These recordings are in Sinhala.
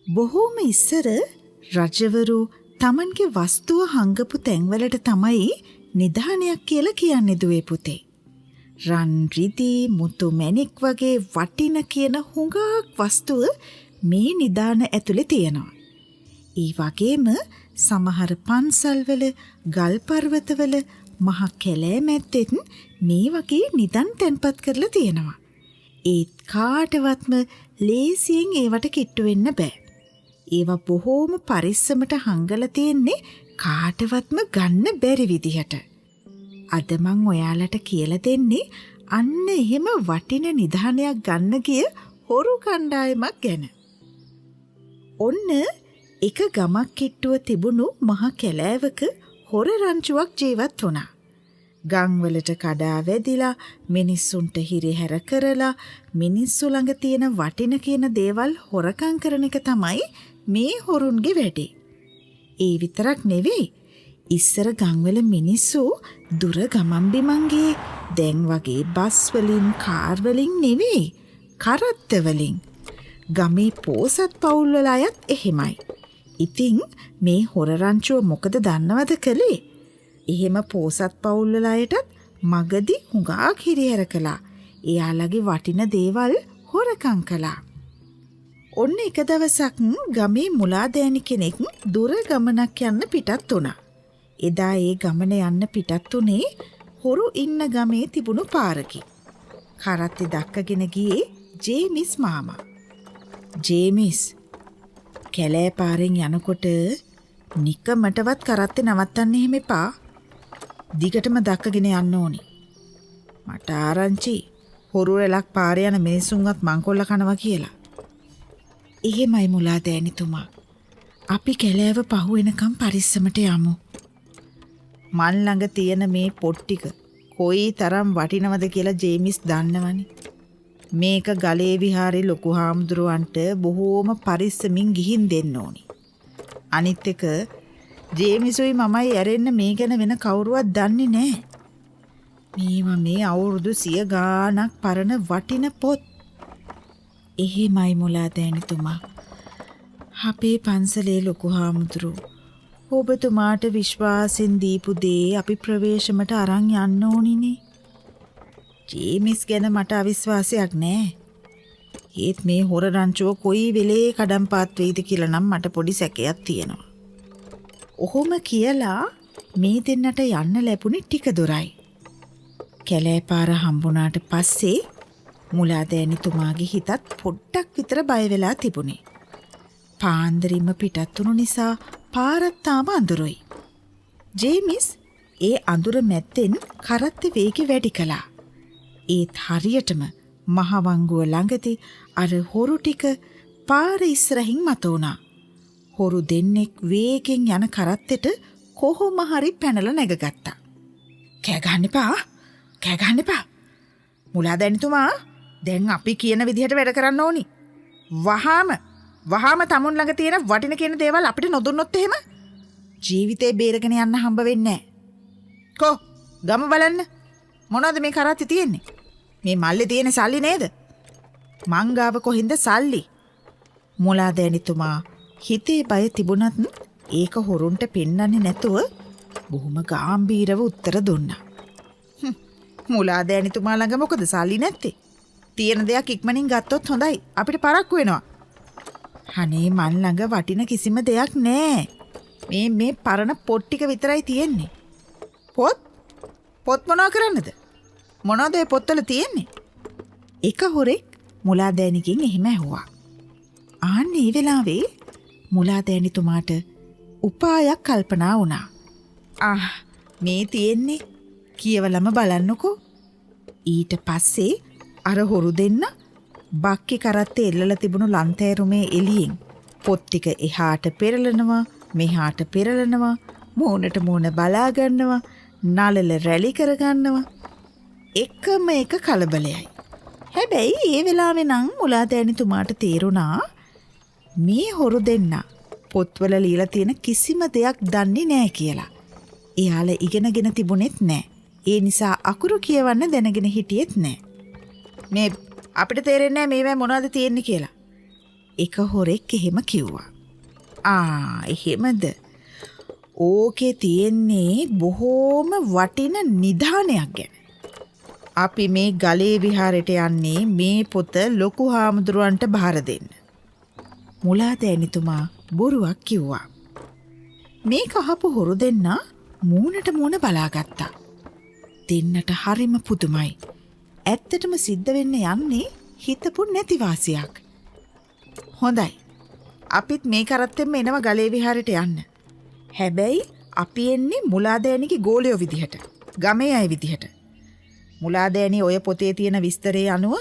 බොහෝම ඉස්සර රජවරු තමන්ගේ වස්තුව හංගපු තැන්වලට තමයි නිධානයක් කියලා කියන්නේ දුවේ පුතේ. රන් රිදී මුතු මැණික් වගේ වටින කියන හුඟක් වස්තුව මේ නිධාන ඇතුලේ තියෙනවා. ඒ වගේම සමහර පන්සල්වල ගල් පර්වතවල මහ කැලෑ මැද්දෙත් මේ වගේ නිදන් තැන්පත් කරලා තියෙනවා. ඒත් කාටවත්ම ලේසියෙන් ඒවට කිට්ටු වෙන්න බෑ. ඒවා බොහෝම පරිස්සමට හංගලා තියෙන්නේ කාටවත්ම ගන්න බැරි විදිහට. අද මං ඔයාලට කියලා දෙන්නේ අන්න එහෙම වටින නිධානයක් ගන්න ගිය හොරු කණ්ඩායමක් ගැන. ඔන්න එක ගමක් කිට්ටුව තිබුණු මහ කැලෑවක හොර රංචුවක් ජීවත් වුණා. ගම්වලට කඩා වැදිලා මිනිස්සුන්ට හිරිහැර කරලා මිනිස්සු ළඟ තියෙන වටින කියන දේවල් හොරකම් කරන එක තමයි මේ හොරුන්ගේ වැඩේ. ඒ විතරක් නෙවෙයි. ඉස්සර ගම්වල මිනිස්සු දුර ගමන් බිමන් ගියේ දැන් වගේ බස් වලින් කාර් වලින් නෙවෙයි කරත්ත වලින්. ගමේ පෝසත් පවුල් වල අයත් එහෙමයි. ඉතින් මේ හොර රංචුව මොකද දන්නවද කළේ? එහෙම පෝසත් පවුල් වල අයටත් මගදී හුඟක් හිරිහැර කළා. එයාලගේ වටින දේවල් හොරකම් කළා. ඔන්න එක දවසක් ගමේ මුලාදෑනි කෙනෙක් දුර ගමනක් යන්න පිටත් වුණා. එදා ඒ ගමන යන්න පිටත් උනේ හොරු ඉන්න ගමේ තිබුණු පාරකි. කරත්තේ දක්කගෙන ගියේ ජේමිස් මාමා. ජේමිස් කැලෑ පාරෙන් යනකොට නිකමටවත් කරත්තේ නවත්තන්න එහෙම එපා. දිගටම දක්කගෙන යන්න ඕනි. මට ආරංචි හොරු රැලක් පාරේ යන මිනිසුන්වත් මංකොල්ල කනවා කියලා. එහෙමයි මුලාදෑනිතුමා. අපි කැලෑව පහුවෙනකම් පරිස්සමට යමු. මන් ළඟ තියෙන මේ පොත් ටික කොයි තරම් වටිනවද කියලා ජේමිස් දන්නවනේ. මේක ගලේ විහාරේ ලොකු හාමුදුරුවන්ට බොහෝම පරිස්සමින් ගිහින් දෙන්න ඕනි. අනිත් එක ජේමිසුයි මමයි ඇරෙන්න මේ ගැන වෙන කවුරුවත් දන්නේ නැහැ. මේවා මේ අවුරුදු 100 ගාණක් පරණ වටින පොත්. එහෙමයි මුලාදෑනිතුමා. අපේ පන්සලේ ලොකු හාමුදුරුවෝ ඔබතුමාට විශ්වාසෙන් දීපු දේ අපි ප්‍රවේශමට අරන් යන්න ඕනිනේ. ජේමිස් ගැන මට අවිශ්වාසයක් නෑ. ඒත් මේ හොර රංචුව කොයි වෙලේ කඩම්පාත් වෙයිද කියලා නම් මට පොඩි සැකයක් තියෙනවා. ඔහොම කියලා මේ දෙන්නට යන්න ලැබුණේ ටික දුරයි. කැලෑ පාර හම්බුණාට පස්සේ මුලාදෑනිතුමාගේ හිතත් පොඩ්ඩක් විතර බය වෙලා තිබුණේ. පාන්දරින්ම පිටත් වුණු නිසා පාරත් තාම අඳුරුයි. ජේමිස් ඒ අඳුර මැද්දෙන් කරත්තේ වේගෙ වැඩි කළා. ඒත් හරියටම මහවංගුව ළඟදී අර හොරු ටික පාර ඉස්සරහින් මත වුණා. හොරු දෙන්නෙක් වේගෙන් යන කරත්තෙට කොහොම හරි පැනලා නැගගත්තා. කෑ ගන්න එපා. කෑ ගන්න එපා. මුලාදෑනිතුමා දැන් අපි කියන විදිහට වැඩ කරන්න ඕනි. වහාම තමුන් ළඟ තියෙන වටින කියන දේවල් අපිට නොදුන්නොත් එහෙම ජීවිතේ බේරගෙන යන්න හම්බ වෙන්නේ නැහැ. කො ගම බලන්න. මොනවද මේ කරත්තේ තියෙන්නේ? මේ මල්ලේ තියෙන සල්ලි නේද? මංගාව කොහින්ද සල්ලි? මුලාදෑනිතුමා හිතේ බය තිබුණත් ඒක හොරුන්ට පෙන්නන්නේ නැතුව බොහොම ගාම්භීරව උත්තර දුන්නා. මුලාදෑනිතුමා ළඟ මොකද සල්ලි නැත්තේ? තියෙන දෙයක් ඉක්මනින් ගත්තොත් හොඳයි. අපිට පරක්කු වෙනවා. අනේ මන් ළඟ වටින කිසිම දෙයක් නෑ. මේ පරණ පොත් ටික විතරයි තියෙන්නේ. පොත් මොනවා කරන්නද? මොනවද ඒ පොත්වල තියෙන්නේ? එක හොරෙක් මුලාදෑනිගෙන් එහෙම ඇහුවා. ආන්නේ ඒ වෙලාවේ මුලාදෑනිතුමාට උපායක් කල්පනා වුණා. මේ තියෙන්නේ කියවලම බලන්නකෝ. ඊට පස්සේ අර හොරු දෙන්න බක්කි කරත්තේ එල්ලලා තිබුණු ලන්තෑරුමේ එළියෙන් පොත් ටික එහාට පෙරලනවා මෙහාට පෙරලනවා මූණට මූණ බලා ගන්නවා නළල රැලි කරගන්නවා. එකම එක කලබලයයි. හැබැයි ඒ වෙලාවේ නම් මුලාදෑනිතුමාට තේරුණා මේ හොරු දෙන්න පොත්වල ලියලා තියෙන කිසිම දෙයක් දන්නේ නැහැ කියලා. එයාලා ඉගෙනගෙන තිබුණෙත් නැහැ. ඒ නිසා අකුරු කියවන්න දැනගෙන හිටියෙත් නැහැ. මේ අපිට තේරෙන්නේ නැහැ මේවා මොනවද තියෙන්නේ කියලා. එක හොරෙක් එහෙම කිව්වා. එහෙමද? ඕකේ තියෙන්නේ බොහෝම වටින නිධානයක් ගැන. අපි මේ ගලේ විහාරයට යන්නේ මේ පොත ලොකු හාමුදුරුවන්ට බාර දෙන්න. මුලාදෑනිතුමා බොරුවක් කිව්වා. මේ කහපු හොරු දෙන්න මූණට මූණ බලාගත්තා. දෙන්නට හරිම පුදුමයි. ඇත්තටම සිද්ධ වෙන්න යන්නේ හිතපු නැති වාසියක්. හොඳයි. අපිත් මේ කරත්තෙම එනවා ගලේ විහාරයට යන්න. හැබැයි අපි එන්නේ මුලාදෑනිගේ ගෝලයෝ විදිහට. ගමේ අය විදිහට. මුලාදෑනි ඔය පොතේ තියෙන විස්තරේ අනුව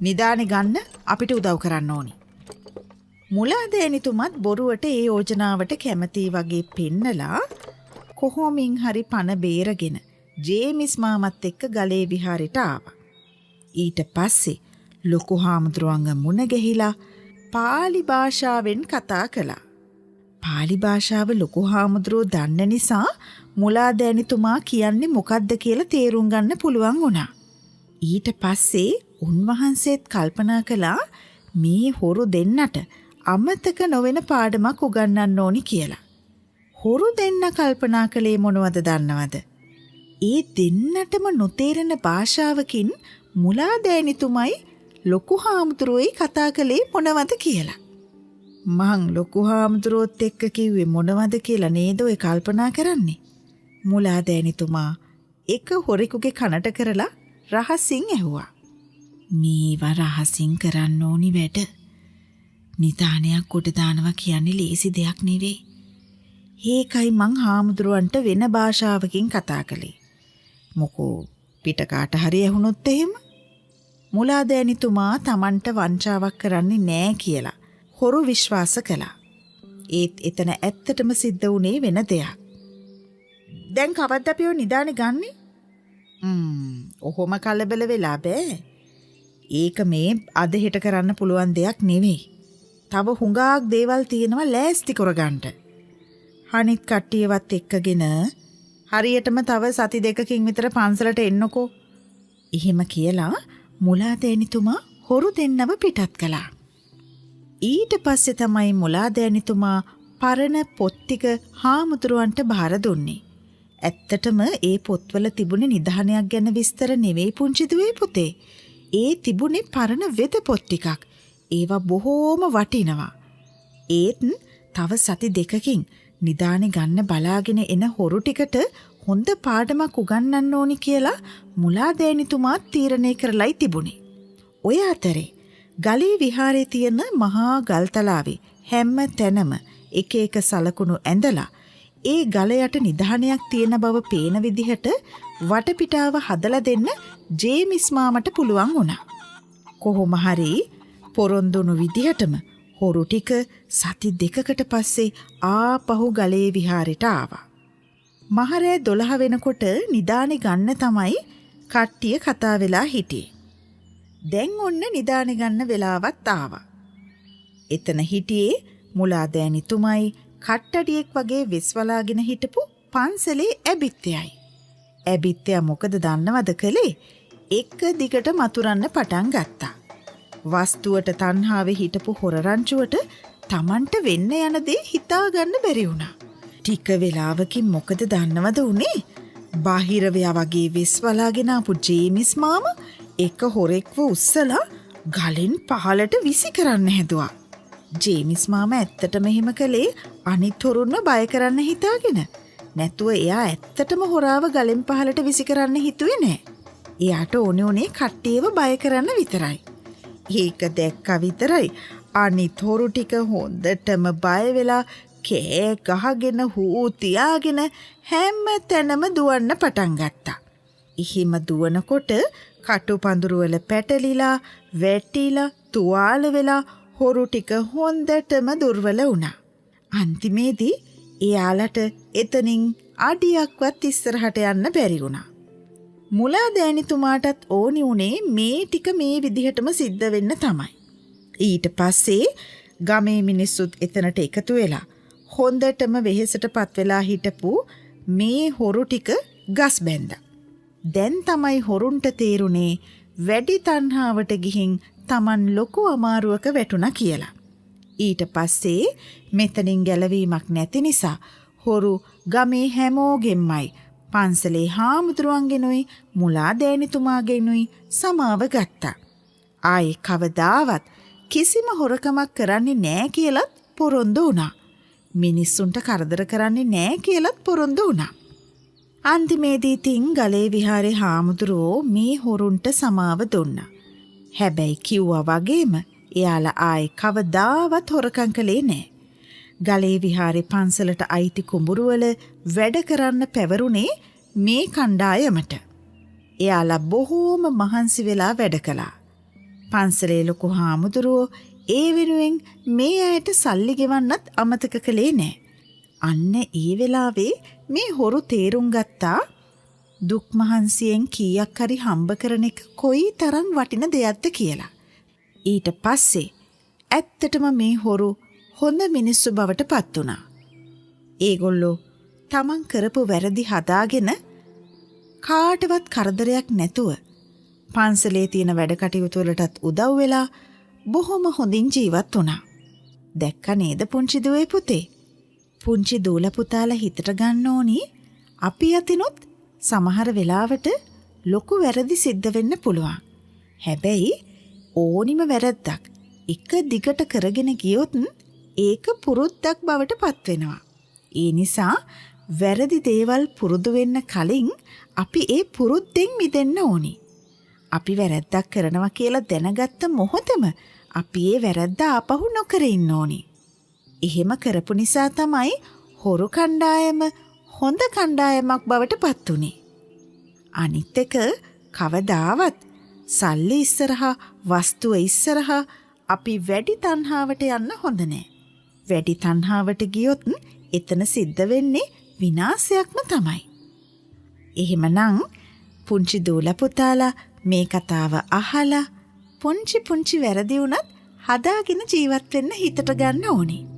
නිදානේ ගන්න අපිට උදව් කරන්න ඕනි. මුලාදෑනිතුමත් බොරුවට ඒ යෝජනාවට කැමති වගේ පෙන්නලා කොහොමින් හරි පණ බේරගෙන ජේමිස් මාමත් එක්ක ගලේ විහාරයට ආවා. ඊට පස්සේ ලොකු හාමුදුරුවන්ගේ මුණ ගැහිලා පාලි භාෂාවෙන් කතා කළා. පාලි භාෂාව ලොකු හාමුදුරුවෝ දන්න නිසා මුලාදෑනිතුමා කියන්නේ මොකද්ද කියලා තේරුම් ගන්න පුළුවන් වුණා. ඊට පස්සේ උන්වහන්සේත් කල්පනා කළා මේ හොරු දෙන්නට අමතක නොවන පාඩමක් උගන්වන්න ඕනි කියලා. හොරු දෙන්න කල්පනා කළේ මොනවද දන්නවද? ඒ දෙන්නටම නොතේරෙන භාෂාවකින් මුලාදෑනිතුමයි ලොකු හාමුදුරුවෝයි කතා කළේ මොනවද කියලා. මං ලොකු හාමුදුරුවොත් එක්ක කිව්වේ මොනවද කියලා නේද ඔය කල්පනා කරන්නේ? මුලාදෑනිතුමා එක හොරෙකුගේ කනට කරලා රහසින් ඇහුවා. මේවා රහසින් කරන්න ඕනි වැඩ. නිදානයක් කොට දානවා කියන්නේ ලේසි දෙයක් නෙවෙයි. ඒකයි මං හාමුදුරුවන්ට වෙන භාෂාවකින් කතා කළේ. මොකෝ පිටකාට හරි ඇහුනොත් එහෙම? මුලාදෑනිතුමා Tamanට වංචාවක් කරන්නේ නෑ කියලා හොරු විශ්වාස කළා. ඒත් එතන ඇත්තටම සිද්ධ වුණේ වෙන දෙයක්. දැන් කවද්ද අපි ඔය නිදානේ ගන්නෙ? ඔහොම කලබල වෙලා බෑ. ඒක මේ අද හෙට කරන්න පුළුවන් දෙයක් නෙවෙයි. තව හුඟක් දේවල් තියෙනවා ලෑස්ති කරගන්න. අනිත් කට්ටියවත් එක්කගෙන හරියටම තව සති දෙකකින් විතර පන්සලට එන්නකෝ. එහෙම කියලා මුලාදෑනිතුමා හොරු දෙන්නව පිටත් කළා. ඊට පස්සේ තමයි මුලාදෑනිතුමා පරණ පොත් ටික හාමුදුරුවන්ට බාර දුන්නේ. ඇත්තටම ඒ පොත්වල තිබුණේ නිධානයක් ගැන විස්තර නෙවෙයි පුංචි දුවේ පුතේ. ඒ තිබුණේ පරණ වෙද පොත් ටිකක්. ඒවා බොහෝම වටිනවා. ඒත් තව සති දෙකකින් නිදානේ ගන්න බලාගෙන එන හොරු ටිකට හොඳ පාඩමක් උගන්වන්න ඕනි කියලා මුලාදෑනිතුමා තීරණය කරලයි තිබුණේ. ඔය අතරේ ගලේ විහාරේ තියෙන මහා ගල්තලාවේ හැම තැනම එක එක සලකුණු ඇඳලා ඒ ගල යට නිධානයක් තියෙන බව පේන විදිහට වටපිටාව හදලා දෙන්න ජේමිස් මාමට පුළුවන් වුණා. කොහොම හරි පොරොන්දුණු විදිහටම හොරු ටික සති දෙකකට පස්සේ ආපහු ගලේ විහාරයට ආවා. මහරෑ 12 වෙනකොට නිදානේ ගන්න තමයි කට්ටිය කතා වෙලා හිටියේ. දැන් ඔන්න නිදානේ ගන්න වෙලාවත් ආවා. එතන හිටියේ මුලාදෑනිතුමයි කට්ටඩියෙක් වගේ වෙස්වලාගෙන හිටපු පන්සලේ ඇබිත්තයයි. ඇබිත්තයා මොකද දන්නවද කළේ? එක දිගට මතුරන්න පටන් ගත්තා. වස්තුවට තණ්හාවේ හිටපු හොර රංචුවට Tamanට වෙන්න යන දේ හිතාගන්න බැරි වුණා. ටික වෙලාවකින් මොකද දන්නවද උනේ? බාහිරවයා වගේ වෙස්වලාගෙන ආපු ජේමිස් මාමා එක හොරෙක්ව උස්සලා ගලෙන් පහලට විසි කරන්න හැදුවා. ජේමිස් මාමා ඇත්තටම එහෙම කළේ අනිත් හොරුන්ව බය කරන්න හිතාගෙන. නැතුව එයා ඇත්තටම හොරාව ගලෙන් පහලට විසි කරන්න හිතුවේ නෑ. එයාට ඕනේ කට්ටියව බය කරන්න විතරයි. ඒක දැක්කා විතරයි අනිත් හොරු ටික හොඳටම බය වෙලා කෑ ගහගෙන හූ තියාගෙන හැම තැනම දුවන්න පටන් ගත්තා. එහෙම දුවනකොට කටුපඳුරු වල පැටලිලා වැටිලා තුවාල වෙලා හොරු ටික හොඳටම දුර්වල වුණා. අන්තිමේදී එයාලට එතනින් අඩියක්වත් ඉස්සරහට යන්න බැරි වුණා. මුලාදෑනිතුමාටත් ඕනි උනේ මේ ටික මේ විදිහටම සිද්ධ වෙන්න තමයි. ඊට පස්සේ ගමේ මිනිස්සුත් එතනට එකතු වෙලා හොඳටම වෙහෙසටපත් වෙලා හිටපු මේ හොරු ටික ගස් බැන්දා. දැන් තමයි හොරුන්ට තේරුනේ වැඩි තණ්හාවට ගිහින් Taman ලොකු අමාරුවක වැටුණා කියලා. ඊට පස්සේ මෙතනින් ගැලවීමක් නැති නිසා හොරු ගමේ හැමෝගෙන්මයි පන්සලේ හාමුදුරුවන්ගෙනුයි මුලා දෑනිතුමාගෙනුයි සමාව ගත්තා. ආයේ කවදාවත් කිසිම හොරකමක් කරන්නේ නෑ කියලත් පොරොන්දු වුණා. මිනිස්සුන්ට කරදර කරන්නේ නෑ කියලත් පොරොන්දු වුණා. අන්තිමේදී තින් ගලේ විහාරේ හාමුදුරුවෝ මේ හොරුන්ට සමාව දුන්නා. හැබැයි කිව්වා වගේම එයාලා ආයේ කවදාවත් හොරකම් කළේ නෑ. ගලේ විහාරේ පන්සලට අයිති කුඹුරුවල වැඩ කරන්න පැවරුනේ මේ කණ්ඩායමට. එයාලා බොහෝම මහන්සි වෙලා වැඩ කළා. පන්සලේ ලොකු හාමුදුරුවෝ ඒ වෙනුවෙන් මේ අයට සල්ලි ගෙවන්නත් අමතක කළේ නෑ. අන්න ඒ වෙලාවේ මේ හොරු තේරුම් ගත්තා දුක් මහන්සියෙන් කීයක් හරි හම්බ කරන එක කොයි තරම් වටින දෙයක්ද කියලා. ඊට පස්සේ ඇත්තටම මේ හොරු හොඳ මිනිස්සු බවට පත් වුණා. ඒගොල්ලෝ තමන් කරපු වැරදි හදාගෙන කාටවත් කරදරයක් නැතුව පන්සලේ තියෙන වැඩ කටයුතු වලටත් උදව් වෙලා බොහොම හොඳින් ජීවත් වුණා. දැක්ක නේද පුංචි දුවේ පුතේ? පුංචි දූල පුතාලා හිතට ගන්න ඕනි අපි අතිනුත් සමහර වෙලාවට ලොකු වැරදි සිද්ධ වෙන්න පුළුවන්. හැබැයි ඕනිම වැරද්දක් එක දිගට කරගෙන ගියොත් ඒක පුරුද්දක් බවට පත් වෙනවා. ඒ නිසා වැරදි දේවල් පුරුදු වෙන්න කලින් අපි ඒ පුරුද්දෙන් මිදෙන්න ඕනි. අපි වැරද්දක් කරනවා කියලා දැනගත්ත මොහොතම අපි ඒ වැරද්ද ආපහු නොකර ඉන්න ඕනි. එහෙම කරපු නිසා තමයි හොරු කණ්ඩායම හොඳ කණ්ඩායමක් බවට පත් වුනේ. අනිත් එක කවදාවත් සල්ලි ඉස්සරහා වස්තුව ඉස්සරහා අපි වැඩි තණ්හාවට යන්න හොඳ නෑ. වැඩි තණ්හාවට ගියොත් එතන සිද්ධ වෙන්නේ විනාශයක්ම තමයි. එහෙමනම් පුංචි දූල පුතාලා මේ කතාව අහලා පුංචි වැරදි වුණත් හදාගෙන ජීවත් වෙන්න හිතට ගන්න ඕනේ.